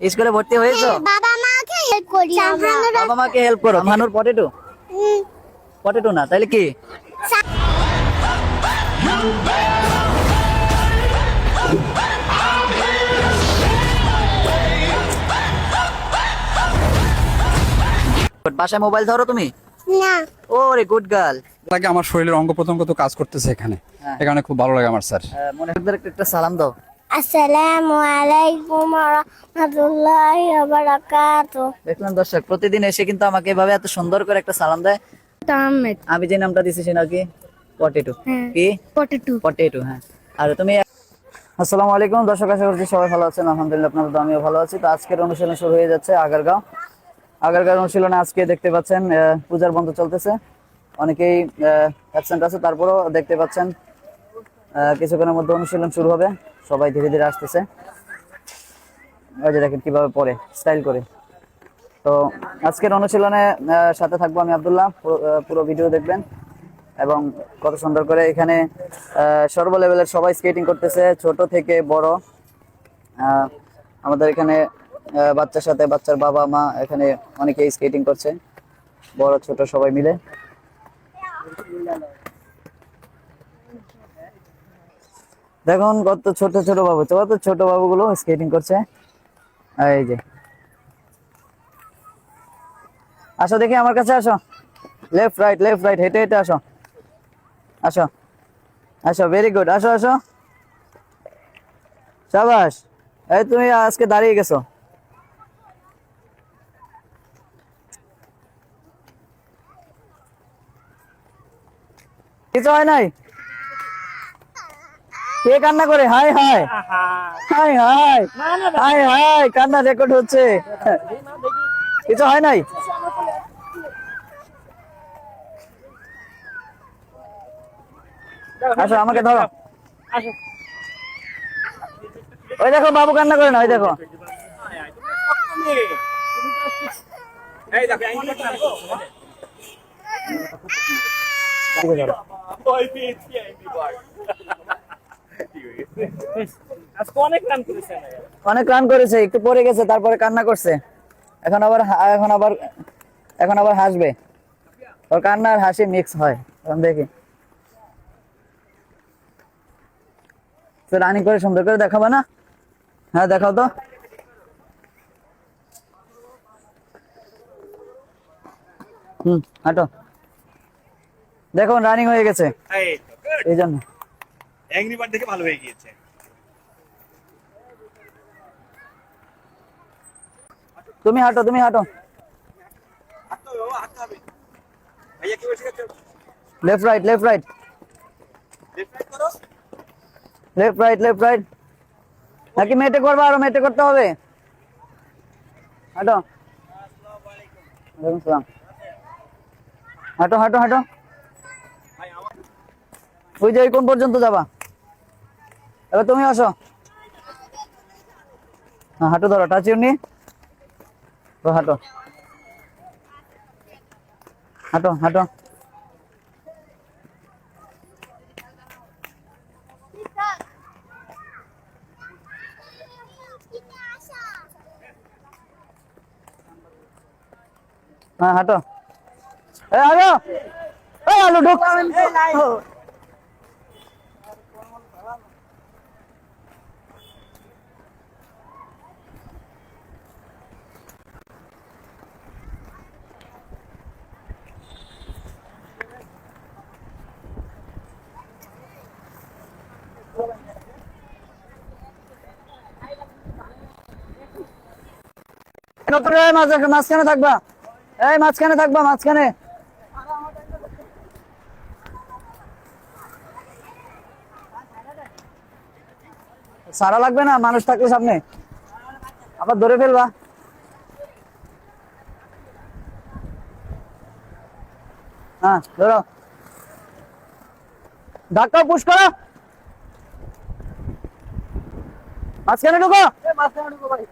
স্কুলে ভর্তি হয়েছো? বাবা মাকে হেল্প করি আমরা। বাবা মাকে হেল্প করো। মানুর পটেটো পটেটো না তাইলে কি? বাসায় মোবাইল ধরো তুমি? না। ওরে গুড গার্ল। লাগে আমার শরীরের অঙ্গ প্রত্যঙ্গ তো কাজ করতেছে এখানে, এখানে খুব ভালো লাগে আমার স্যার। মনে একটা সালাম দাও। আসসালামু আলাইকুম ওয়া রাহমাতুল্লাহি ওয়া বারাকাতুহু। দেখলাম দর্শক প্রতিদিন এসে কিন্তু আমাকে এভাবে এত সুন্দর করে একটা সালাম দেয়। তাহমেদ। আমি যে নামটা দিছি সেটা কি? পটেটো। কি? পটেটো। পটেটো, হ্যাঁ। আর তুমি? আসসালামু আলাইকুম দর্শক, আশা করছি সবাই ভালো আছেন। আলহামদুলিল্লাহ আপনাদের আমিও ভালো আছি। তো আজকের অনুষ্ঠান শুরু হয়ে যাচ্ছে আগারগাঁও অনুশীলনে। আজকে দেখতে পাচ্ছেন পূজার বন্ধ চলতেছে, অনেকেই অ্যাবসেন্ট আছে, তারপরও দেখতে পাচ্ছেন কিছুক্ষণের মধ্যে অনুশীলন শুরু হবে। সবাই ধীরে ধীরে আসতেছে। ওই যে দেখেন কিভাবে পড়ে, স্টাইল করে। তো আজকের অনুশীলনে সাথে থাকবো আমি আব্দুল্লাহ। পুরো ভিডিও দেখবেন এবং কত সুন্দর করে এখানে সর্ব লেভেলের সবাই স্কেটিং করতেছে, ছোট থেকে বড়। আমাদের এখানে বাচ্চার সাথে বাচ্চার বাবা মা এখানে অনেকেই স্কেটিং করছে, বড় ছোট সবাই মিলে। দেখুন কত ছোট ছোট বাবু, কত ছোট বাবুগুলো স্কেটিং করছে। এই যে আসো দেখি আমার কাছে আসো। লেফট রাইট হেঁটে হেঁটে আসো, আসো আসো, ভেরি গুড, আসো আসো, শাবাশ। এই তুমি আজকে দাঁড়িয়ে গেছো। কিছু হয় নাই? কে কান্না করে? High high high high high high, কান্না রেকর্ড হচ্ছে। কিছু হয় নাই? আসো আমাকে ধরো। ওই দেখো বাবু কান্না করে না, ওই দেখো। অনেক রান করেছে, একটু পড়ে গেছে, তারপরে কান্না করছে। এখন আবার হাসবে। ওর কান্না আর হাসি মিক্স হয়। এখন দেখি রানিং করে সুন্দর করে দেখাবো না? হ্যাঁ দেখাও তো। হাঁটো। দেখুন রানিং হয়ে গেছে, এই জন্য অ্যাংরি বার্ড দেখে ভালো হয়ে গিয়েছে। তুমি হাঁটো, তুমি হাঁটো। ভাইয়া কি বসে গেছে? লেফট রাইট লেফট রাইট করো। Left right. নাকি মেটে করবো? আরো মেটে করতে হবে। হাঁটো। ওয়ালাইকুম সালাম। হাঁটো হাঁটো হাঁটো। ওই যে ওই কোন পর্যন্ত যাবা? এবার তুমি আসো। হাঁটো, ধরো, টাচ ইউর নি। হাঁটো হাঁটো হাঁটো। হ্যাঁ হাঁটো। আলো আলো ঢুক। মাঝখানে থাকবা, এই মাঝখানে থাকবা, মাঝখানে। সারা লাগবে না, মানুষ থাকলে সামনে আবার ধরে ফেলবা। হ্যাঁ ধরো, ধাক্কা পুশ করো, মাঝখানে ঢুকো। ভাই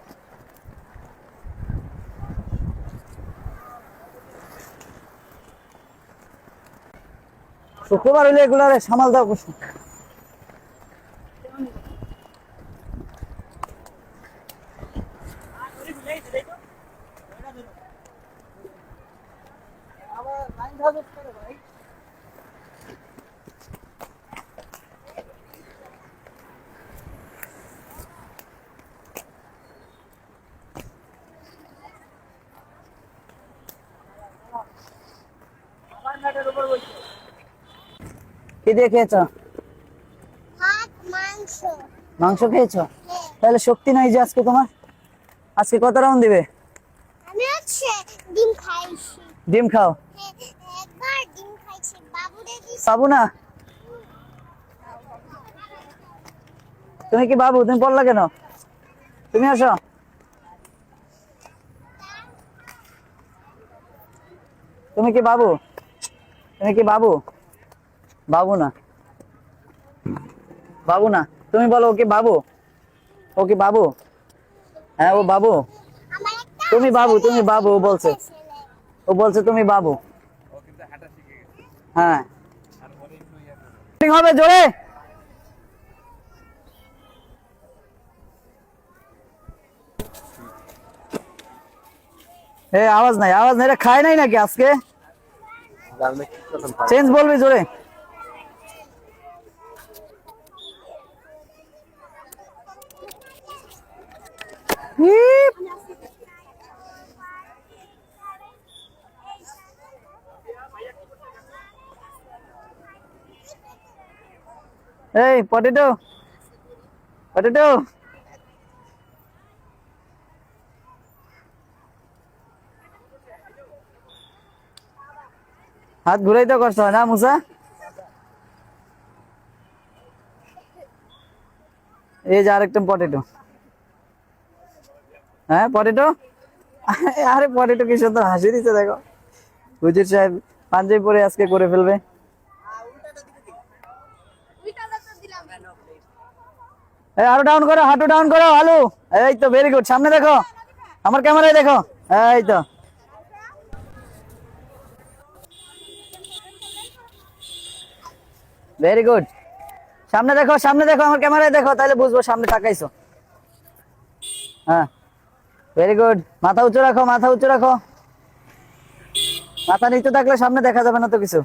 শুক্রবার হইলে এগুলো সামাল দাও। কি দিয়ে খেয়েছো? ভাত মাংস। মাংস খেয়েছো? তাহলে শক্তি নাই যে আজকে তোমার। আজকে কত রাউন্ড দিবে? আমি হচ্ছে ডিম খাইছি। ডিম খাও। একবার ডিম খাইছি, বাবুরে দিছি। বাবু না, তুমি কি বাবু? তুমি বললা কেন? তুমি আসো। তুমি কি বাবু? তুমি কি বাবু? বাবু না, বাবু না। তুমি বলো ও কি বাবু? ও কি বাবু? হ্যাঁ ও বাবু। আমার একটা তুমি বাবু, তুমি বাবু। ও বলছে, ছেলে। ও বলছে তুমি বাবু। হ্যাঁ ঠিক হবে জোরে। আওয়াজ নাই, আওয়াজ নাই। এটা খায় নাই নাকি আজকে? চেঞ্জ বলবি জোরে। হিপ। এই পটেটো, পটেটো। হাত ঘুরাইতে কষ্ট হয় না মুসা? এই যে আরেকটা পটেটো। হ্যাঁ পটেটো। আরে পটেটো কি সুন্দর হাসি দিচ্ছে দেখো। হুজুর সাহেব পাঞ্জাবি পরে আজকে করে ফেলবে। আরো ডাউন করো, হাঁটু ডাউন করো। আলু, এই তো ভেরি গুড। সামনে দেখো, আমার ক্যামেরায় দেখো। এই তো ভেরি গুড। সামনে দেখো, সামনে দেখো, আমার ক্যামেরায় দেখো, তাহলে বুঝবো সামনে তাকাইছো। হ্যাঁ ভেরি গুড। মাথা উঁচু রাখো, মাথা উঁচু রাখো। মাথা নিচু থাকলে সামনে দেখা যাবে না তো কিছু।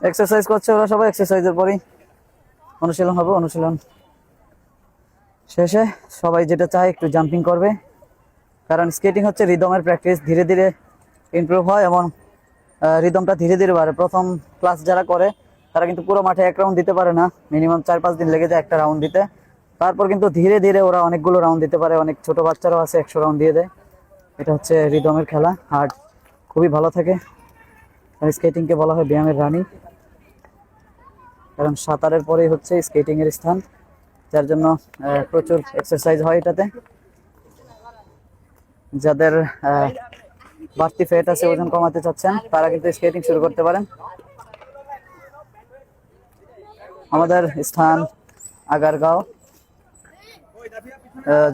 এক্সারসাইজ করছে ওরা সবাই। এক্সারসাইজের পরেই অনুশীলন হবে। অনুশীলন শেষে সবাই যেটা চায় একটু জাম্পিং করবে, কারণ স্কেটিং হচ্ছে রিদমের প্র্যাকটিস। ধীরে ধীরে ইমপ্রুভ হয় এবং রিদমটা ধীরে ধীরে বাড়ে। প্রথম ক্লাস যারা করে তারা কিন্তু পুরো মাঠে এক রাউন্ড দিতে পারে না, মিনিমাম 4-5 দিন লেগে যায় একটা রাউন্ড দিতে। তারপর কিন্তু ধীরে ধীরে ওরা অনেকগুলো রাউন্ড দিতে পারে। অনেক ছোট বাচ্চারাও আছে 100 রাউন্ড দিয়ে দেয়। এটা হচ্ছে রিদমের খেলা, হার্ট খুবই ভালো থাকে। স্কেটিংকে বলা হয় ব্যায়ামের রানী, কারণ সাঁতারের পরেই হচ্ছে স্কেটিং এর স্থান, যার জন্য প্রচুর এক্সারসাইজ হয় এটাতে। যাদের বাড়তি ফ্যাট আছে, ওজন কমাতে চাচ্ছেন, তারা কিন্তু স্কেটিং শুরু করতে পারেন। আমাদের স্থান আগারগাঁও।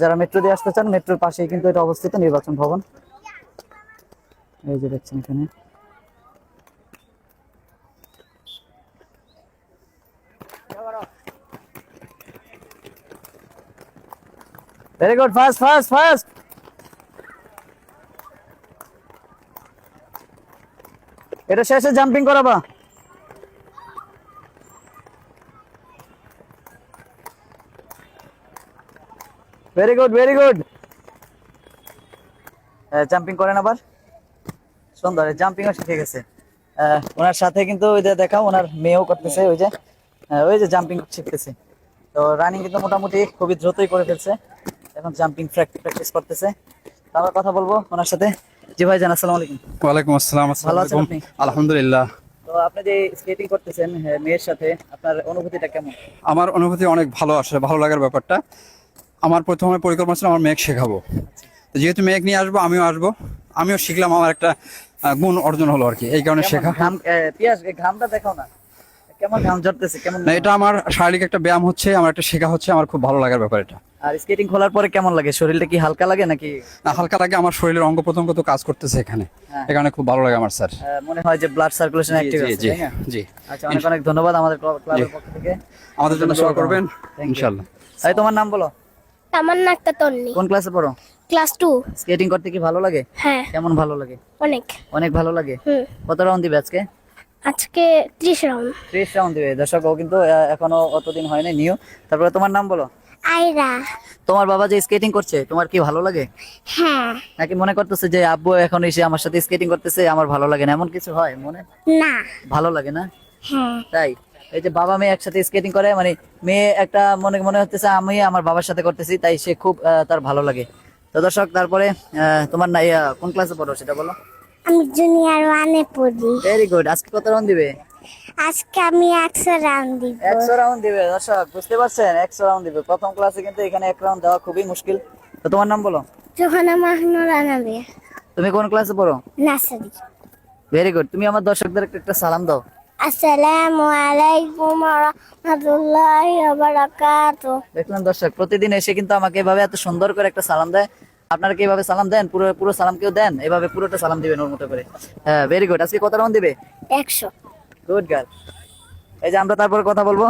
যারা মেট্রো দিয়ে আসতে চান, মেট্রোর পাশেই কিন্তু এটা অবস্থিত, নির্বাচন ভবন। এই যে দেখছেন এখানে। Very good, fast fast fast. এটা শেষে জাম্পিং করাবা। Very good, very good. Jumping করেন আবার। সুন্দর, জাম্পিংও শিখে গেছে। ওনার সাথে কিন্তু ওই যে দেখাও, ওনার মেয়েও করতেছে। ওই যে জাম্পিং শিখতেছে। তো রানিং কিন্তু মোটামুটি খুবই দ্রুতই করে ফেলছে। এখন জাম্পিং প্র্যাকটিস করতেছে। তো আমরা কথা বলবো ওনার সাথে। জি ভাইজান, আসসালামু আলাইকুম। ওয়ালাইকুম আসসালাম। ভালো আছেন আপনি? আলহামদুলিল্লাহ। তো আপনি যে স্কেটিং করতেছেন মেয়ের সাথে, আপনার অনুভূতিটা কেমন? আমার অনুভূতি অনেক ভালো আসে, ভালো লাগার ব্যাপারটা। আমার প্রথমে পরিকল্পনা ছিল আমার মেয়েকে শেখাবো। তো যেহেতু মেয়েকে নিয়ে আসবো, আমিও শিখলাম। আমার একটা গুণ অর্জন হলো আর কি, এই কারণে শেখা। পিয়াস, এই ঘামটা দেখাও না, কেমন ঘাম ঝরতেছে, কেমন? না, এটা আমার শারীরিক একটা ব্যায়াম হচ্ছে, আমার একটা শেখা হচ্ছে, আমার খুব ভালো লাগার ব্যাপার এটা। আর স্কেটিং খোলার পরে কেমন লাগে, শরীরটা কি হালকা লাগে নাকি না, হালকা লাগে, আমার শরীরের অঙ্গ প্রত্যঙ্গ তো কাজ করতেছে এখানে, হ্যাঁ। এখানে খুব ভালো লাগে আমার স্যার। মনে হয় যে ব্লাড সার্কুলেশন অ্যাক্টিভ জি আছে, জি তাই না? জি। আচ্ছা, অনেক অনেক ধন্যবাদ আমাদের ক্লাবের পক্ষ থেকে। আমাদের জন্য সেবা করবেন Thank you. ইনশাআল্লাহ। এই তোমার নাম বলো, তামান্না একটা তন্নি, কোন ক্লাসে পড়ো? ক্লাস 2। স্কেটিং করতে কি ভালো লাগে? হ্যাঁ, কেমন ভালো লাগে? অনেক। অনেক ভালো লাগে। কত রাউন্ড দিবে আজকে? আজকে 30 রাউন্ড। 30 রাউন্ড দিবে। দর্শক, ও কিন্তু এখনো অতদিন হয় নাই নিউ। তারপরে তোমার নাম বলো। আয়রা। তোমার বাবা যে স্কেটিং করছে তোমার কি ভালো লাগে, হ্যাঁ। নাকি মনে করতেছে যে আব্বু এখন এসে আমার সাথে স্কেটিং করতেছে আমার ভালো লাগে না, এমন কিছু হয় মনে? না। ভালো লাগে না? হ্যাঁ। তাই এই যে বাবা মেয়ে একসাথে স্কেটিং করে, মানে মেয়ে একটা মনে মনে হচ্ছে আমি আমার বাবার সাথে করতেছি, তাই সে খুব তার ভালো লাগে। তো দর্শক, তারপরে তোমার না কোন ক্লাসে পড়ো সেটা বলো। আমি জুনিয়র 1-এ পড়ি। Very good. আজকে কত রাউন্ড দিবে? আজকে আমি 100 রাউন্ড দিব। 100 রাউন্ড দিবে। দর্শক বুঝতে পারছেন, 100 রাউন্ড দিবে। প্রথম ক্লাসে কিন্তু এখানে 1 রাউন্ড দেওয়া খুবই মুশকিল। তো তোমার নাম বলো। জোহানা মাহনুর আনাবে, তুমি কোন ক্লাসে পড়ো? নার্সারি। Very good. তুমি আমার দর্শকদের একটা সালাম দাও। আসসালামু আলাইকুম ওয়া রাহমাতুল্লাহি ওয়া বারাকাতুহু। দেখলেন দর্শক, প্রতিদিন এসে কিন্তু আমাকে এভাবে এত সুন্দর করে একটা সালাম দেয়। আপনারা কি এভাবে সালাম দেন? পুরো পুরো সালাম কেউ দেন? এভাবে পুরোটা সালাম দিবেন ওর মতো করে। হ্যাঁ, ভেরি গুড। আজকে কত রাউন্ড দিবে? 100। Good girl. এই যে আমরা তারপরে কথা বলবো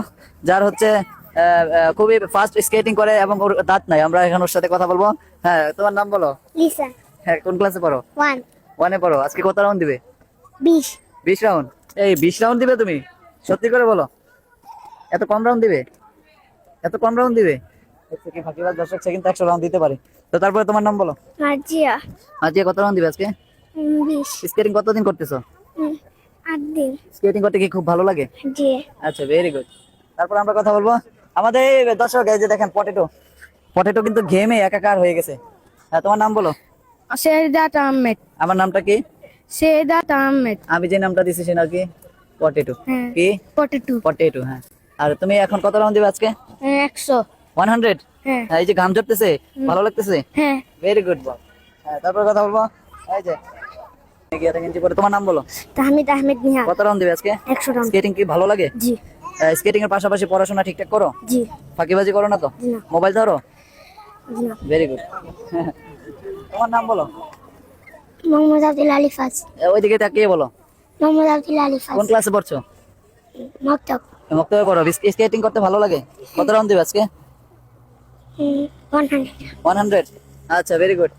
যার হচ্ছে খুবই ফাস্ট স্কেটিং করে এবং ওর দাঁত নাই, আমরা এখন ওর সাথে কথা বলবো। হ্যাঁ, তোমার নাম বলো। লিসা। হ্যাঁ, কোন ক্লাসে পড়ো? 1। 1-এ পড়ো। আজকে কত রাউন্ড দিবে? 20। 20 রাউন্ড। এই 20 রাউন্ড দিবে তুমি? সত্যি করে বলো, এত কম রাউন্ড দিবে? এত কম রাউন্ড দিবে? আচ্ছা, কি ফাঁকিবাজ দর্শক, সে কিন্তু 100 রাউন্ড দিতে পারে। তো তারপরে তোমার নাম বলো। মার্জিয়া। আজকে কত রাউন্ড দিবে আজকে? 20। স্কেটিং কতদিন করতেছো? 8 দিন। স্কেটিং করতে কি খুব ভালো লাগে? জি। আচ্ছা, ভেরি গুড। তারপর আমরা কথা বলবো আমাদের এই দর্শক, এই যে দেখেন পটেটো, পটেটো কিন্তু ঘেমে একাকার হয়ে গেছে। হ্যাঁ, তোমার নাম বলো। সেদাত আহমেদ। আমার নামটা কি? সেদাত আহমেদ। আমি যে নামটা দিছি সে নাম কি? পটেটো। হ্যাঁ। কি? 42। পটেটো। হ্যাঁ। আর তুমি এখন কত রাউন্ড দিবে আজকে? 100। 100। হ্যাঁ। হ্যাঁ, এই যে ঘাম ঝরতেছে, ভালো লাগতেছে? হ্যাঁ। Very good ball. হ্যাঁ, তারপর কথা বলবো এই যে এগিয়ে গেঞ্জি পরে। তোমার নাম বলো। তাহমিদ আহমেদ নিহার। কত রাউন্ড দিবে আজকে? 100 রাউন্ড। স্কেটিং কি ভালো লাগে? জি। স্কেটিং এর পাশাপাশি পড়াশোনা ঠিকঠাক করো? জি। ফাঁকিবাজি করো না তো? জি না। মোবাইল ধরো? জি না। Very good. তোমার নাম বলো। মোহাম্মদ আব্দুল আলিফাজ। ওইদিকে তাকিয়ে বলো। মোহাম্মদ আব্দুল আলিফাজ। কোন ক্লাসে পড়ছো? মক্তব। মক্তবে পড়ো। স্কেটিং করতে ভালো লাগে? কত রাউন্ড দিবে আজকে? 100। 100। আচ্ছা, ভেরি গুড।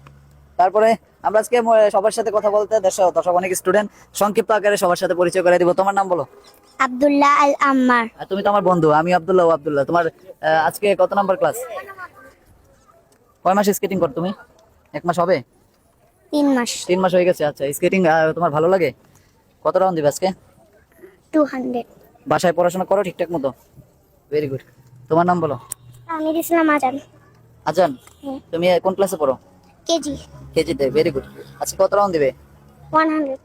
তারপরে আমরা আজকে সবার সাথে কথা বলতে দর্শক অনেক স্টুডেন্ট, সংক্ষিপ্ত আকারে সবার সাথে পরিচয় করে দিব। তোমার নাম বলো। আব্দুল্লাহ আল আম্মার। আর তুমি তো আমার বন্ধু, আমি আব্দুল্লাহ। আব্দুল্লাহ, তোমার আজকে কত নাম্বার ক্লাস? কয় মাস স্কেটিং কর তুমি? 1 মাস হবে? 3 মাস। 3 মাস হয়ে গেছে। আচ্ছা, স্কেটিং তোমার ভালো লাগে? কত রাউন্ড দিবে আজকে? 200। বাসায় পড়াশোনা করো ঠিকঠাক মতো? Very good. তোমার নাম বলো। আমির ইসলাম আজান। আজান, হুম। তুমি কোন ক্লাসে পড়ো? কেজি। কেজিতে। Very good. আজকে কত রাউন্ড দিবে? 100।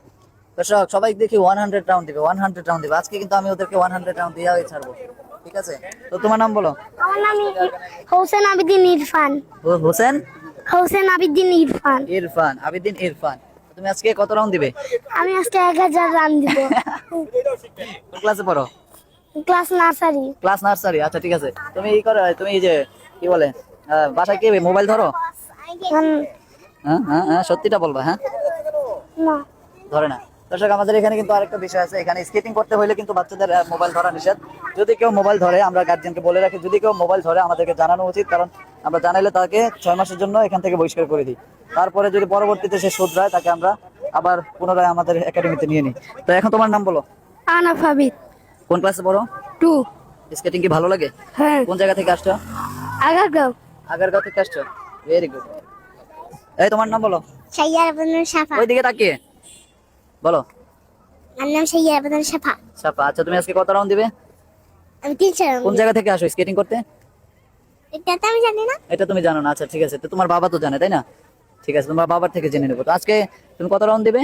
দর্শক সবাই দেখি 100 রাউন্ড দিবে, 100 রাউন্ড দিবে। আজকে কিন্তু আমি ওদেরকে 100 রাউন্ড দিয়ে ছাড়বো, ঠিক আছে? তো তোমার নাম বলো। আমার নাম হোসেন আবিদিন ইরফান। হোসেন হোসেন আবিদিন ইরফান। ইরফান, আবিদিন ইরফান। তুমি আজকে কত রাউন্ড দিবে? আমি আজকে 1000 রান দিব। কোন ক্লাসে পড়ো? Class nursery. Class nursery. আচ্ছা, ঠিক আছে। তুমি এই করো, তুমি এই যে কি বলে বাসায় কি মোবাইল ধরো? হ্যাঁ হ্যাঁ হ্যাঁ, সত্যিটা বলবা। হ্যাঁ, না। ধরে না। দর্শক, আমাদের এখানে কিন্তু আরেকটা বিষয় আছে। এখানে স্কেটিং করতে হলে কিন্তু বাচ্চাদের মোবাইল ধরা নিষেধ। যদি কেউ মোবাইল ধরে, আমরা গার্জিয়ানকে বলে রাখি, যদি কেউ মোবাইল ধরে আমাদেরকে জানানো উচিত, কারণ আমরা জানাইলে তাকে 6 মাসের জন্য এখান থেকে বহিষ্কার করে দিই। তারপরে যদি পরবর্তীতে সে শুধরায়, তাকে আমরা আবার পুনরায় আমাদের একাডেমিতে নিয়ে নিই। তো এখন তোমার নাম বলো। আনাফ হাবিব। কোন ক্লাসে পড়ো? 2। স্কেটিং কি ভালো লাগে? হ্যাঁ। কোন জায়গা থেকে আসছো? আগারগাঁও। আগারগাঁও থেকে আসছো। Very good. এই তোমার নাম বলো। সাইয়ার আবেদন সাফা। ওইদিকে তাকিয়ে বলো। আমার নাম সাইয়ার আবেদন সাফা। সাপা। আচ্ছা, তুমি আজকে কত রাউন্ড দিবে? আমি 300 রাউন্ড। কোন জায়গা থেকে আসো স্কেটিং করতে? এটা তো আমি জানি না। এটা তুমি জানো না? আচ্ছা, ঠিক আছে। তো তোমার বাবা তো জানে, তাই না? ঠিক আছে, তোমার বাবার থেকে জেনে নেবো। তো আজকে তুমি কত রাউন্ড দিবে?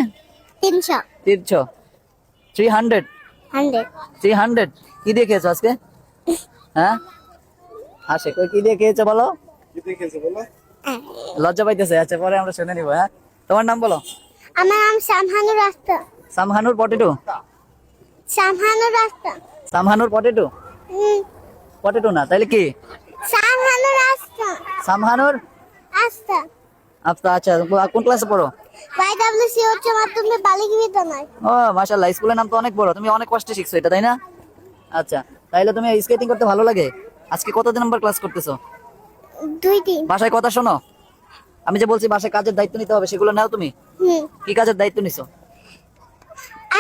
300। 300। 100। 300 কি দিয়ে খেয়েছো আজকে? হ্যাঁ, আসে কই কি দিয়ে খেয়েছো বলো? লজ্জা পাইতেছে। আচ্ছা, পরে আমরা শুনে নিবো। হ্যাঁ, তোমার নাম বলো। আমার নাম সামহানুর রাস্তা। সামহানুর পটেটো। সামহানুর রাস্তা। সামহানুর পটেটো। পটেটো না, তাইলে কি? সামহানুর রাস্তা। সামহানুর আস্তা আচ্ছা আচ্ছা, কোন ক্লাসে পড়ো? YWC উচ্চ মাধ্যমিক বালিকা বিদ্যালয়। ও মাশাআল্লাহ, স্কুলের নাম তো অনেক বড়, তুমি অনেক কষ্টে শিখছো এটা, তাই না? আচ্ছা, তাইলে তুমি স্কেটিং করতে ভালো লাগে। আজকে কত নম্বর ক্লাস করতেছো? 2-3। বাসায় কথা শোনো? আমি যে বলছি বাসায় কাজের দায়িত্ব নিতে হবে, সেগুলো নাও তুমি? কি কাজের দায়িত্ব নিছো?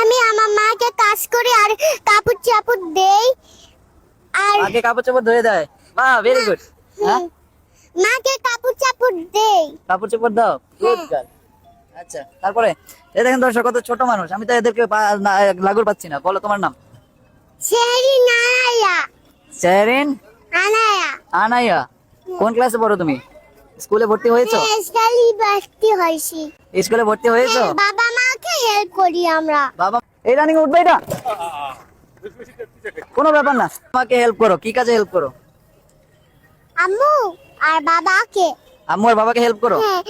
আমি আমার মাকে কাজ করি আর কাপড় চাপড় দেই আর আগে কাপড় চোপড় ধুয়ে দেয়? বাহ, ভেরি গুড। হ্যাঁ, মাকে কাপড় চাপড় দেই। কাপড় চোপড় দাও, গুড গার্ল। আচ্ছা, তারপরে এই দেখেন দর্শক, কত ছোট মানুষ, আমি তো এদেরকে লাগুর পাচ্ছি না। বলো তোমার নাম? শেরি নায়া শেরিন আনায়া। আনাইয়া। কোন ক্লাসে পড়ো তুমি? স্কুলে ভর্তি হয়েছো? স্কুলে ভর্তি হইছি। স্কুলে ভর্তি হয়েছো? বাবা মাকে হেল্প করি আমরা। বাবা এই রানিং উঠবে এটা? কোনো ব্যাপার না, আমাকে হেল্প করো। কি কাজে হেল্প করো? আম্মু আর বাবাকে। আম্মু আর বাবাকে হেল্প করো? হ্যাঁ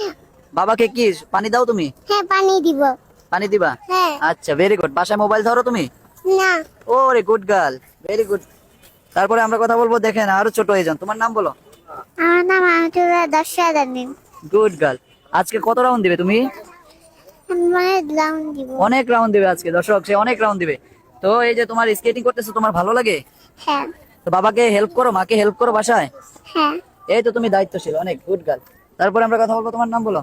বাবাকে কি পানি দাও তুমি? হ্যাঁ পানি দিব। পানি দিবা? হ্যাঁ। আচ্ছা, ভেরি গুড। বাসায় মোবাইল ধরো তুমি? না ওরে গুড গার্ল, ভেরি গুড। তারপরে আমরা কথা বলবো, দেখেন আরো ছোট হয়ে যান। তোমার নাম বলো? আমার নাম আহতুল্লাহ দর্শাদানিন। Good girl. আজকে কত রাউন্ড দিবে তুমি? মানে লাউন দিব। অনেক রাউন্ড দিবে আজকে দর্শক, সে অনেক রাউন্ড দিবে। তো এই যে তোমার স্কেটিং করতেছো, তোমার ভালো লাগে? হ্যাঁ তো বাবাকে হেল্প করো, মাকে হেল্প করো বাসায়? হ্যাঁ। এই তো তুমি দায়িত্বশীল, অনেক গুড গার্ল। তারপরে আমরা কথা বলবো, তোমার নাম বলো?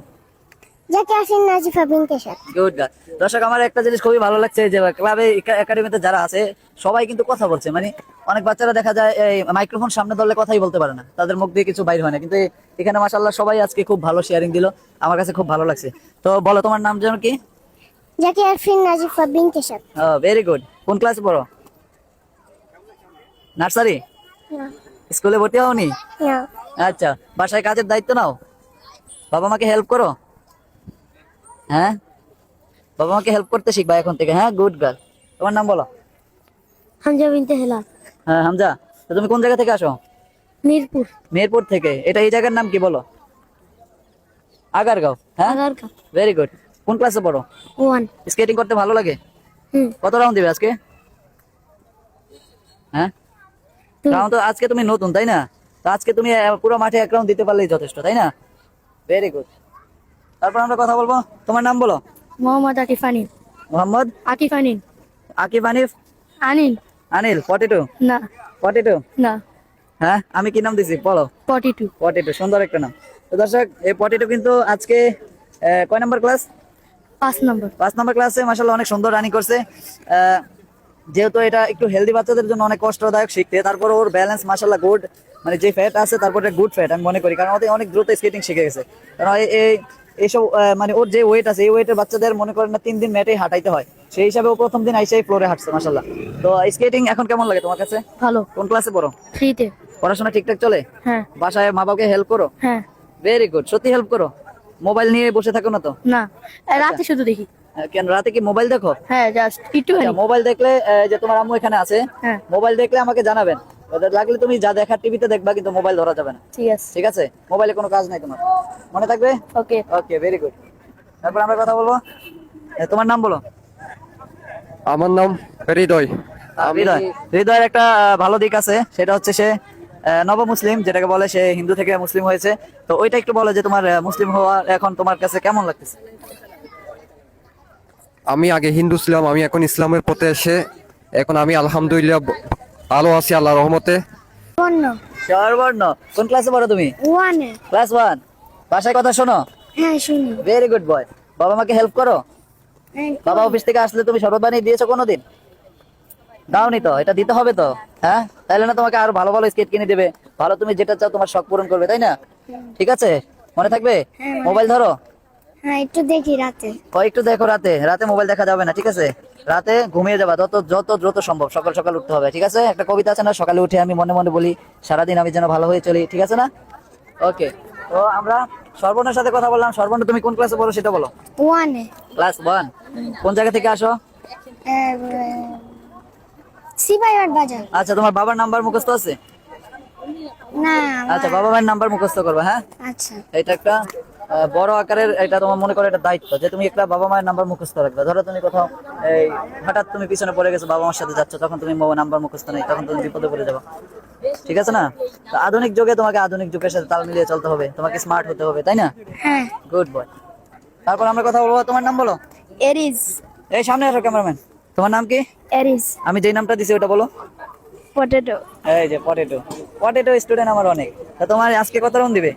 জাকির হোসেন নাজিফা বিনতে শেখ। Good girl. দর্শক, আমার একটা জিনিস খুবই ভালো লাগছে যে ক্লাবে একাডেমিতে যারা আছে সবাই কিন্তু কথা বলছে। মানে অনেক বাচ্চারা দেখা যায় এই মাইক্রোফোন সামনে ধরলে কথাই বলতে পারে না, তাদের মুখ দিয়ে কিছু বাইর হয় না, কিন্তু এখানে মাশাআল্লাহ সবাই আজকে খুব ভালো শেয়ারিং দিল, আমার কাছে খুব ভালো লাগছে। তো বলো তোমার নাম যেন কি? জাকির হোসেন নাজিফা বিনতে শেখ। Very good. কোন ক্লাসে পড়ো? নার্সারি? না স্কুলে ভর্তি হওনি? না আচ্ছা, বাসায় কাজের দায়িত্ব নাও? বাবা মাকে হেল্প করো? হ্যাঁ, বাবা মাকে হেল্প করতে শিখবা এখন থেকে। হ্যাঁ, গুড গার্ল। তোমার নাম বলো? হামজা বিনতে হেলাল, হ্যাঁ, হামজা। তো তুমি কোন জায়গা থেকে আসো? মিরপুর। মেহেরপুর থেকে। এটা এই জায়গার নাম কি বলো? আগারগাঁও। হ্যাঁ, আগারগাঁও। Very good. কোন ক্লাসে পড়ো? 1। স্কেটিং করতে ভালো লাগে? হুম। কত রাউন্ড দিবে আজকে? হ্যাঁ, দুই। রাউন্ড তো আজকে তুমি নতুন, তাই না? তো আজকে তুমি পুরো মাঠে এক রাউন্ড দিতে পারলেই যথেষ্ট, তাই না? Very good. তারপর আমরা কথা বলবো, তোমার নাম বলো? মোহাম্মদ আকিফ আনিল। মোহাম্মদ আকিফ আনিল। আকিব হানিফ আনিল। আনিল। 42? না 42? না, হ্যাঁ, আমি কি নাম দিছি বলো? 42। 42, সুন্দর একটা নাম। তো দর্শক, এই 42 কিন্তু আজকে কয় নাম্বার ক্লাস? 5 নম্বর। 5 নাম্বার ক্লাসে মাশাআল্লাহ অনেক সুন্দর রানিং করছে। যেহেতু এটা একটু হেলদি বাচ্চাদের জন্য অনেক কষ্টদায়ক শিখতে, তারপর ওর ব্যালেন্স মাশাআল্লাহ গুড। মানে যে ফ্যাট আছে তারপরে গুড ফ্যাট আমি মনে করি, কারণ ওদের অনেক দ্রুত স্কেটিং শিখে গেছে। কারণ এইসব মানে ওর যে ওয়েট আছে, এই ওয়েটের বাচ্চাদের মনে করেন না 3 দিন ম্যাটে হাঁটাইতে হয়, সেই হিসাবে ও প্রথম দিন আইসাই ফ্লোরে হাঁটছে মাশাআল্লাহ। তো স্কেটিং এখন কেমন লাগে তোমার কাছে? ভালো। কোন ক্লাসে পড়ো? 3-তে। পড়াশোনা ঠিকঠাক চলে? হ্যাঁ বাসায় মা বাবাকে হেল্প করো? হ্যাঁ। Very good. সত্যি হেল্প করো? মোবাইল নিয়ে বসে থাকো না তো? না, রাতে শুধু দেখি। কেন, রাতে কি মোবাইল দেখো? হ্যাঁ, জাস্ট একটুখানি। মোবাইল দেখলে যে তোমার আম্মু এখানে আছে, হ্যাঁ। মোবাইল দেখলে আমাকে জানাবেন। ওদের লাগলে তুমি যা দেখার টিভিতে দেখবা, কিন্তু মোবাইল ধরা যাবে না, ঠিক আছে। ঠিক আছে? মোবাইলে কোনো কাজ নাই তোমার, মনে থাকবে? ওকে। ওকে, ভেরি গুড। তারপর আমরা কথা বলবো, তোমার নাম বলো? আমার নাম হৃদয়। হৃদয়। হৃদয়ের একটা ভালো দিক আছে, সেটা হচ্ছে সে নব মুসলিম, যেটাকে বলে সে হিন্দু থেকে মুসলিম হয়েছে। তো ওইটা একটু বলো যে তোমার মুসলিম হওয়া এখন তোমার কাছে কেমন লাগতেছে? আমি আগে হিন্দু ছিলাম, আমি এখন ইসলামের পথে এসে এখন আমি আলহামদুলিল্লাহ ভালো আছি আল্লাহর রহমতে। বন্য সর্বর্ণ। কোন ক্লাসে পড়ো তুমি? 1-এ। ক্লাস 1। বাসায় কথা শোনো? হ্যাঁ শুনি। Very good boy. বাবা মাকে হেল্প করো? বাবা অফিস থেকে আসলে তুমি শরবত বানিয়ে দিয়েছো কোনোদিন? দাওনি তো, এটা দিতে হবে তো। হ্যাঁ, তাইলে না তোমাকে আরো ভালো ভালো স্কেট কিনে দেবে, ভালো তুমি যেটা চাও তোমার শখ পূরণ করবে, তাই না? ঠিক আছে, মনে থাকবে? মোবাইল ধরো? হ্যাঁ একটু দেখি রাতে। একটু দেখো রাতে। রাতে মোবাইল দেখা যাবে না, ঠিক আছে? রাতে ঘুমিয়ে যাবা যত যত দ্রুত সম্ভব। সকাল সকাল উঠতে হবে, ঠিক আছে? একটা কবিতা আছে না, সকালে উঠে আমি মনে মনে বলি সারাদিন আমি যেন ভালো হয়ে চলি, ঠিক আছে না? ওকে। তো আমরা সর্বর্ণের সাথে কথা বললাম। সর্বর্ণ, তুমি কোন ক্লাসে পড়ো সেটা বলো? 1-এ। ক্লাস 1। কোন জায়গা থেকে আসো? সিপাইয়ার বাজার। আচ্ছা, তোমার বাবার নাম্বার মুখস্থ আছে? না। আচ্ছা, বাবা মায়ের নাম্বার মুখস্থ করবে। হ্যাঁ, আচ্ছা এটা একটা বড় আকারের, এটা তোমার মনে করো এটা দায়িত্ব যে তুমি একটা বাবা মায়ের নাম্বার মুখস্থ রাখবে। ধরো তুমি কোথাও এই হঠাৎ তুমি পিছনে পড়ে গেছো, বাবা মার সাথে যাচ্ছ, তখন তুমি নাম্বার মুখস্থ নেই, তখন তুমি বিপদে পড়ে যাবে। ঠিক আছে না? তো আধুনিক যুগে তোমাকে আধুনিক যুগের সাথে তাল মিলিয়ে চলতে হবে, তোমাকে স্মার্ট হতে হবে, তাই না? হ্যাঁ। Good boy. তারপর আমরা কথা বলবো, তোমার নাম বলো। এরিস। এই সামনে আসো ক্যামেরাম্যান, তোমার নাম কি? এরিস। আমি যেই নামটা দিছি ওটা বলো। পটেটো। এই যে পটেটো, পটেটো স্টুডেন্ট আমার অনেক। তা তোমার আজকে কত রাউন্ড দিবে?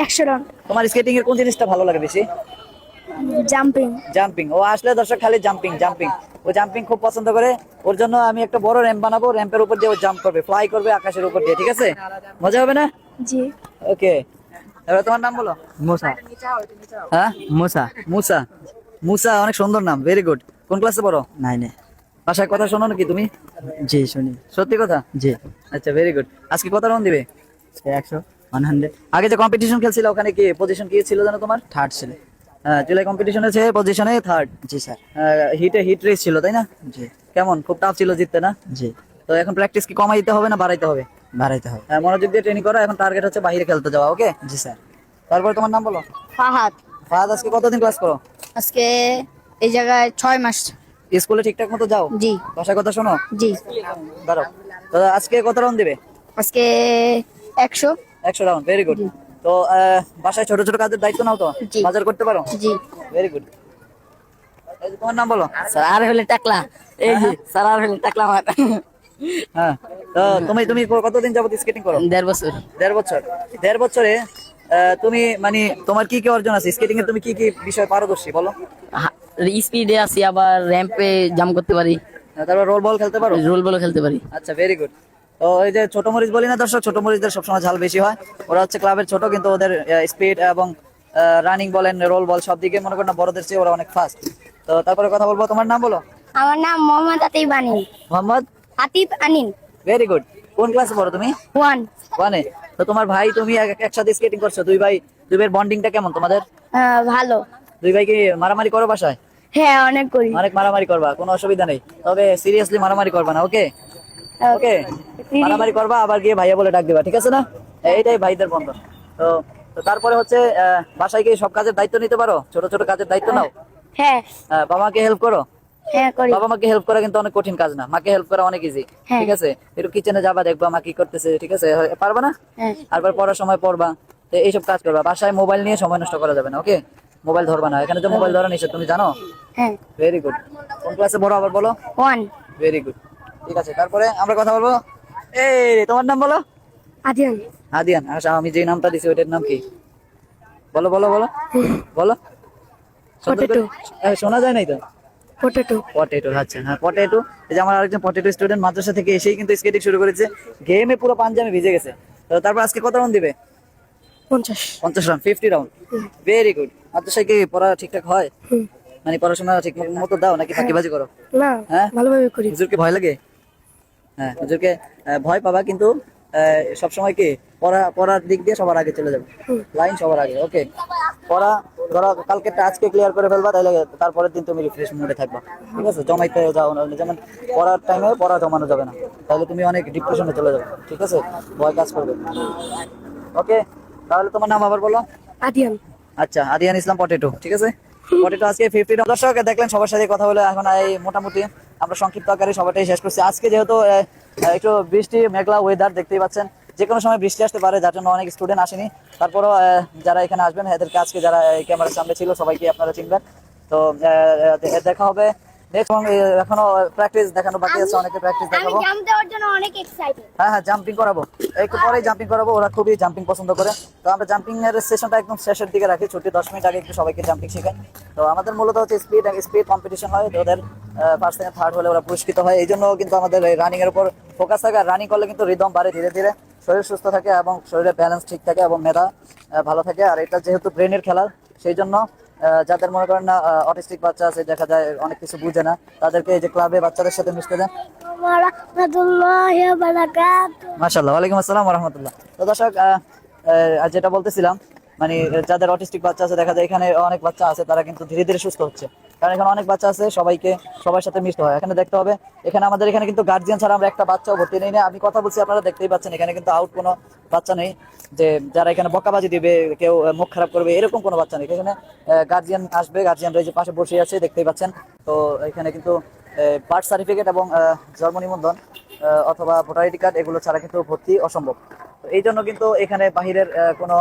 100 রান। তোমার স্কেটিং এর কোন জিনিসটা ভালো লাগে বেশি? জাম্পিং। জাম্পিং। ও আসলে দর্শক খালি জাম্পিং জাম্পিং, ও জাম্পিং খুব পছন্দ করে। ওর জন্য আমি একটা বড় র্যাম্প বানাবো, র্যাম্পের উপর দিয়ে ও জাম্প করবে, ফ্লাই করবে আকাশের উপর দিয়ে, ঠিক আছে? মজা হবে না? জি। ওকে, এবার তোমার নাম বলো। মুসা। হ্যাঁ, মুসা। মুসা। মুসা অনেক সুন্দর নাম, ভেরি গুড। কোন ক্লাসে পড়ো? 9-এ। বাসায় কথা শোনো নাকি তুমি? জি শুনি। সত্যি কথা? জি। আচ্ছা, ভেরি গুড। আজকে কত রাউন্ড দিবে? 100, 100। আগে যে কম্পিটিশন খেলছিল ওখানে কি পজিশন কি ছিল জানো তোমার? থার্ড ছিল। হ্যাঁ, জুলাই কম্পিটিশনে ছে পজিশনে থার্ড। জি স্যার। হিট রেস ছিল তাই না? জি। কেমন, খুব টাফ ছিল জিততে না? জি। তো এখন প্র্যাকটিস কি কমাইতে হবে না বাড়াইতে হবে? বাড়াইতে হবে। হ্যাঁ, মনোযোগ দিয়ে ট্রেনিং করো, এখন টার্গেট হচ্ছে বাইরে খেলতে যাওয়া, ওকে? জি স্যার। তারপর তোমার নাম বলো। ফাহাদ। ফাহাদ, আজকে কতদিন ক্লাস করো? আজকে এই জায়গায় 6 মাস। স্কুলে ঠিকঠাক মতো যাও? জি। বাসায় কথা শোনো? জি। দাঁড়াও। তো আজকে কত রাউন্ড দিবে? আজকে 100। 100 রাউন্ড, ভেরি গুড। তো বাসায় ছোট ছোট কাজের দায়িত্ব নাও তো? জি। বাজার করতে পারো? জি। Very good. এই যে তোমার নাম বলো। স্যার আর হলে টাকলা। এই যে স্যার আর হলে টাকলা আমার। হ্যাঁ, তো তুমি তুমি কতদিন যাবত স্কেটিং করো? 1.5 বছর। 1.5 বছর। 1.5 বছরে তুমি মানে তোমার কি কি অর্জন আছে স্কেটিং এ? তুমি কি কি বিষয় পারদর্শী বলো? স্পিডে আছি, আবার র্যাম্পে জাম্প করতে পারি, তারপর রোল বল খেলতে পারো? রোল বলও খেলতে পারি। আচ্ছা, ভেরি গুড। তো এই যে ছোট মরিচ বলি না দর্শক, ছোট মরিচদের সবসময় ঝাল বেশি হয়। ওরা হচ্ছে ক্লাবের ছোট, কিন্তু ওদের স্পিড এবং রানিং বলেন, রোল বল সব দিকে মনে করেন না বড়দের চেয়ে ওরা অনেক ফাস্ট। তো তারপরে কথা বলবো, তোমার নাম বলো। আমার নাম মোহাম্মদ আতিফ আনিন। মোহাম্মদ আতিফ আনিন। Very good. কোন ক্লাসে পড়ো তুমি? 1। ওয়ানে। তো তোমার ভাই তুমি একসাথে স্কেটিং করছো, দুই ভাইয়ের বন্ডিংটা কেমন তোমাদের? ভালো। দুই ভাই কি মারামারি করো বাসায়? হ্যাঁ, অনেক করি। অনেক মারামারি করবা, কোনো অসুবিধা নেই, তবে সিরিয়াসলি মারামারি করবা না, ওকে? ওকে, মারামারি করবা আবার গিয়ে ভাইয়া বলে ডাক দিবা, ঠিক আছে না? এইটাই ভাইদের বন্ধন। তো তো তারপরে হচ্ছে বাসায় গিয়ে সব কাজের দায়িত্ব নিতে পারো? ছোট ছোট কাজের দায়িত্ব নাও? হ্যাঁ। বাবা মাকে হেল্প করো? হ্যাঁ, করি। বাবা মাকে হেল্প করা কিন্তু অনেক কঠিন কাজ না, মাকে হেল্প করা অনেক ইজি, হ্যাঁ। ঠিক আছে? একটু কিচেনে যাবা, দেখবা মা কি করতেছে, ঠিক আছে? পারবা না? হ্যাঁ। তারপর পড়ার সময় পড়বা, তো এইসব কাজ করবা। বাসায় মোবাইল নিয়ে সময় নষ্ট করা যাবে না, ওকে? মোবাইল ধরবা না, এখানে যে মোবাইল ধরা নিষেধ, তুমি জানো? হ্যাঁ। Very good. কোন ক্লাসে পড়ো আবার বলো? 1। ভেরি গুড, ঠিক আছে। তারপরে আমরা কথা বলবো। এই তোমার নাম বলো। আদিয়ান। আদিয়ান। আচ্ছা, আমি যে নামটা দিছি ওইটার নাম কি? বলো বলো বলো বলো। সুন্দর করে- শোনা যায় নাই তো। পটেটো। পটেটো, আচ্ছা হ্যাঁ, পটেটো। এই যে আমার আরেকজন পটেটো স্টুডেন্ট মাদ্রাসা থেকে এসেই কিন্তু স্কেটিং শুরু করেছে, গেমে পুরো পাঞ্জামে ভিজে গেছে। তো তারপর আজকে কত রাউন্ড দিবে? 50। 50 রাউন্ড, 50 রাউন্ড। Very good. মাদ্রাসায় কি পড়া ঠিকঠাক হয়? মানে পড়াশোনা ঠিক মতো দাও নাকি ফাঁকিবাজি করো? না, হ্যাঁ, ভালোভাবে করি। হুজুরকে ভয় লাগে? হ্যাঁ, হুজুরকে ভয় পাবা, কিন্তু সবসময় কি পড়ার দিক দিয়ে সবার আগে চলে যাবে, লাইন সবার আগে, ওকে? পড়া ধরো কালকে আজকে ক্লিয়ার করে ফেলবা, তাহলে তারপরের দিন তুমি রিফ্রেশ মুডে থাকবা, ঠিক আছে? জমাইতে যাও না, যেমন পড়ার টাইমে পড়া জমানো যাবে না, তাহলে তুমি অনেক ডিপ্রেশনে চলে যাবে, ঠিক আছে? ভয় কাজ করবে, ওকে? তাহলে তোমার নাম আবার বলো। আদিয়ান। আচ্ছা, আদিয়ান ইসলাম পটেটো, ঠিক আছে? পটেটো আজকে 50 দর্শক দেখলেন, সবার সাথে কথা বলে এখন এই মোটামুটি আমরা সংক্ষিপ্ত আকারে সবাইটাই শেষ করছি। আজকে যেহেতু একটু বৃষ্টি মেঘলা ওয়েদার দেখতেই পাচ্ছেন, যে কোনো সময় বৃষ্টি আসতে পারে, যার জন্য অনেক স্টুডেন্ট আসেনি। তারপরও যারা এখানে আসবেন এদেরকে আজকে যারা ক্যামেরার সামনে ছিল সবাইকে আপনারা চিনবেন। তো দেখা হবে নেক্সট। এখনো প্র্যাকটিস দেখানো বাকি আছে, অনেকে প্র্যাকটিস আমি দেখাবো। জাম্প দেওয়ার জন্য অনেক এক্সাইটেড। হ্যাঁ হ্যাঁ, জাম্পিং করাবো, একটু পরেই জাম্পিং করাবো, ওরা খুবই জাম্পিং পছন্দ করে। তো আমরা জাম্পিং এর সেশনটা একদম শেষের দিকে রাখি, ছুটি 10 মিনিট আগে একটু সবাইকে জাম্পিং শেখাই। তো আমাদের মূলত হচ্ছে স্পিড কম্পিটিশন হয়, তো ওদের ফার্স্ট সেকেন্ড থার্ড হলে ওরা পুরস্কৃত হয়। এই জন্য কিন্তু আমাদের রানিং এর উপর ফোকাস থাকে, আর রানিং করলে কিন্তু রিদম বাড়ে ধীরে ধীরে, শরীর সুস্থ থাকে এবং শরীরের ব্যালেন্স ঠিক থাকে এবং মেধা ভালো থাকে। আর এটা যেহেতু ব্রেনের খেলা, সেই জন্য যাদের মনে করেন না অটিস্টিক বাচ্চা আছে, দেখা যায় অনেক কিছু বুঝে না, তাদেরকে এই যে ক্লাবে বাচ্চাদের সাথে মিশতে দেন। রাহমাতুল্লাহি ওয়া বারাকাতুহু। মাশাআল্লাহ, ওয়ালাইকুম আসসালাম ওয়া রাহমাতুল্লাহ। তো দর্শক, যেটা বলতেছিলাম, মানে যাদের অটিস্টিক বাচ্চা আছে, দেখা যায় এখানে অনেক বাচ্চা আছে, তারা কিন্তু ধীরে ধীরে সুস্থ হচ্ছে, কারণ এখানে অনেক বাচ্চা আছে, সবার সাথে মিশতে হয়। এখানে দেখতে হবে, আমাদের এখানে কিন্তু গার্জিয়ান ছাড়া আমরা একটা বাচ্চাও ভর্তি নেই না। আমি কথা বলছি, আপনারা দেখতেই পাচ্ছেন, এখানে কিন্তু আউট কোনো বাচ্চা নেই যে যারা এখানে বকাবাজি দিবে, কেউ মুখ খারাপ করবে, এরকম কোনো বাচ্চা নেই। এখানে গার্জিয়ান আসবে, গার্জিয়ানরা এই যে পাশে বসে আছে দেখতেই পাচ্ছেন। তো এখানে কিন্তু বার্থ সার্টিফিকেট এবং জন্ম নিবন্ধন অথবা ভোটার আইডি কার্ড এগুলো ছাড়া কিন্তু ভর্তি অসম্ভব। তো এই জন্য কিন্তু এখানে বাহিরের কোনো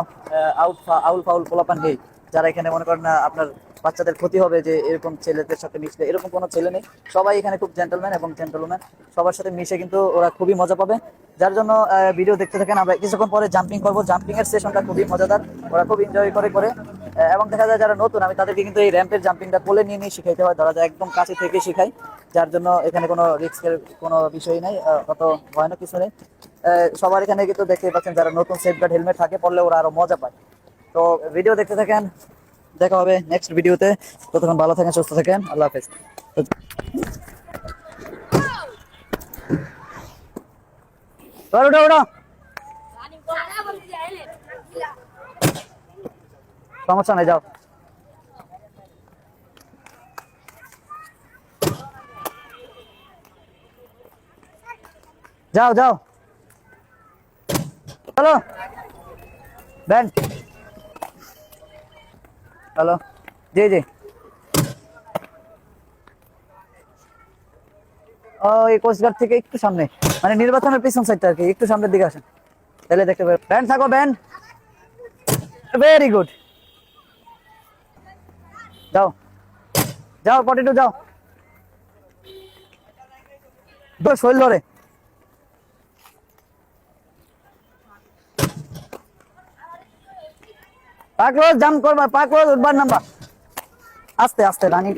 আউল ফাউল পোলাপান নেই, যারা এখানে মনে করেন না আপনার বাচ্চাদের ক্ষতি হবে যে এরকম ছেলেদের সাথে মিশলে, এরকম কোনো ছেলে নেই। সবাই এখানে খুব জেন্টলম্যান এবং জেন্টলম্যান, সবার সাথে মিশে কিন্তু ওরা খুবই মজা পাবে। যার জন্য ভিডিও দেখতে থাকেন। আমরা কিছুক্ষণ পরে জাম্পিং করবো, জাম্পিং এর সেশনটা খুবই মজাদার, ওরা খুব এনজয় করে এবং দেখা যায় যারা নতুন, আমি তাদেরকে কিন্তু এই র্যাম্পের জাম্পিংটা কোলে নিয়ে নিয়ে শিখাইতে হয়, ধরা যায় একদম কাছে থেকে শিখাই। যার জন্য এখানে কোনো রিস্কের কোনো বিষয় নেই, অত ভয়ানক কিছু নেই। সবার এখানে কিন্তু দেখতে পাচ্ছেন যারা নতুন সেফগার্ড হেলমেট থাকে পড়লে ওরা আরো মজা পায়। তো ভিডিও দেখতে থাকেন, দেখা হবে নেক্সট ভিডিওতে। ততক্ষণ ভালো থাকেন, সুস্থ থাকেন, আল্লাহ হাফেজ। ওটা ওটা সমস্যা নেই, যাও। যাও যাও, হ্যালো ব্যান, হ্যালো, জি জি, এই কোস্টগার্ড থেকে একটু সামনে, মানে নির্বাচনের পিছন সাইডটা আর কি, একটু সামনের দিকে আসেন, তাহলে দেখতে পাবেন। ব্যান্ড থাকো, ব্যান্ড, ভেরি গুড, যাও যাও, 42 যাও, শৈল ধরে পাকলো, জাম্প করবা, পাকলো, উঠবার নাম্বার, আস্তে আস্তে রানি,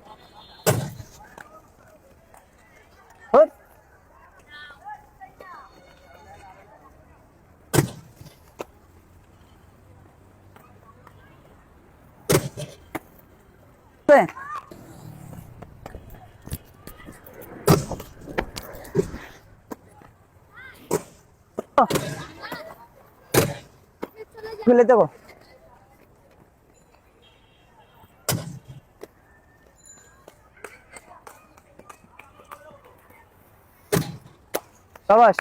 ফেলে দেবো। সাবাস,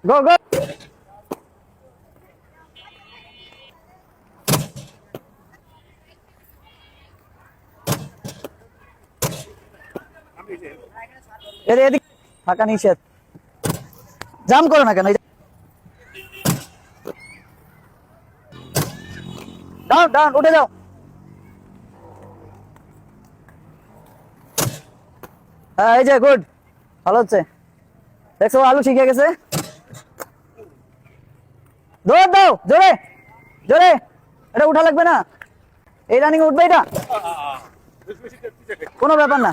গো গো, এদিক থাকা নিষেধ, জাম করো না কেন, ডাউন ডাউন, উঠে যাও। হ্যাঁ এই যে গুড, ভালো হচ্ছে, দেখছো আলু শিখে গেছে। দৌড় দাও, জোরে জোরে, এটা উঠা লাগবে না, এই রানিং উঠবে, এটা কোনো ব্যাপার না।